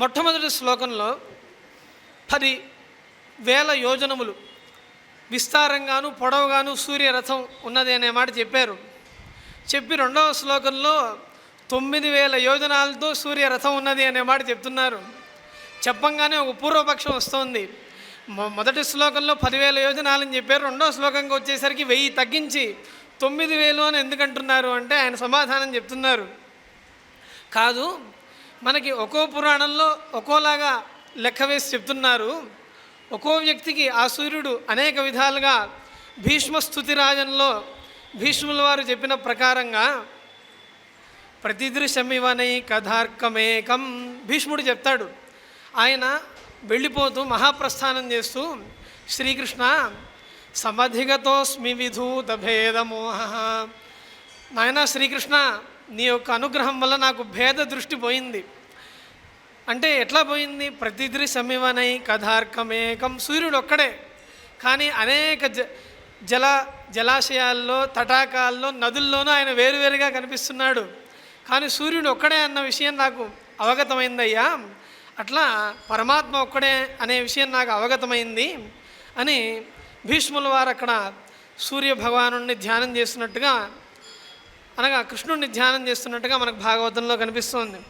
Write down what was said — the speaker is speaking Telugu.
మొట్టమొదటి శ్లోకంలో 10,000 యోజనములు విస్తారంగాను పొడవుగాను సూర్యరథం ఉన్నది అనే మాట చెప్పారు. చెప్పి రెండవ శ్లోకంలో 9,000 యోజనాలతో సూర్యరథం ఉన్నది అనే మాట చెప్తున్నారు. చెప్పంగానే ఒక పూర్వపక్షం వస్తుంది. మొదటి శ్లోకంలో 10,000 యోజనాలని చెప్పారు. రెండవ శ్లోకంకి వచ్చేసరికి 1000 తగ్గించి 9,000 అని ఎందుకంటున్నారు అంటే ఆయన సమాధానం చెప్తున్నారు. కాదు, మనకి ఒక్కో పురాణంలో ఒక్కోలాగా లెక్క వేసి చెప్తున్నారు. ఒక్కో వ్యక్తికి ఆ సూర్యుడు అనేక విధాలుగా భీష్మస్తుతిరాజంలో భీష్ముల వారు చెప్పిన ప్రకారంగా ప్రతిదృశమివనై కథార్కమేకం భీష్ముడు చెప్తాడు. ఆయన వెళ్ళిపోతూ మహాప్రస్థానం చేస్తూ శ్రీకృష్ణ సమధిగతోస్మి విధూత భేదమోహ, నాయన శ్రీకృష్ణ నీ యొక్క అనుగ్రహం వల్ల నాకు భేద దృష్టి పోయింది. అంటే ఎట్లా పోయింది? ప్రతిదృశమివనై కథార్కమేకం, సూర్యుడు ఒక్కడే కానీ అనేక జలాశయాల్లో తటాకాల్లో నదుల్లోనూ ఆయన వేరువేరుగా కనిపిస్తున్నాడు. కానీ సూర్యుడు ఒక్కడే అన్న విషయం నాకు అవగతమైందయ్యా. అట్లా పరమాత్మ ఒక్కడే అనే విషయం నాకు అవగతమైంది అని భీష్ముల వారు అక్కడ సూర్య భగవానుడిని ధ్యానం చేస్తున్నట్టుగా, అనగా కృష్ణుడిని ధ్యానం చేస్తున్నట్టుగా మనకు భాగవతంలో కనిపిస్తుంది.